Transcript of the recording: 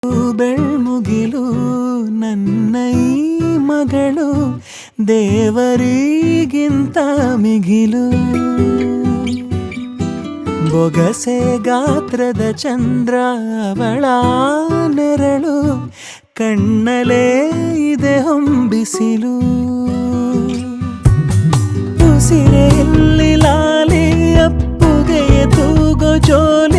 ಬೆಳ್ಮುಗಿಲು ನನ್ನ ಈ ಮಗಳು ದೇವರಿಗಿಂತ ಮಿಗಿಲು. ಬೊಗಸೆ ಗಾತ್ರದ ಚಂದ್ರ ಅವಳ ನೆರಳು, ಕಣ್ಣಲೇ ಇದೆ ಹೊಂಬಿಸಿಲು. ಉಸಿರೆಯಲ್ಲಿ ಲಾಲಿ ಅಪ್ಪುಗೆಯ ತೂಗೋ ಜೋಲಿ,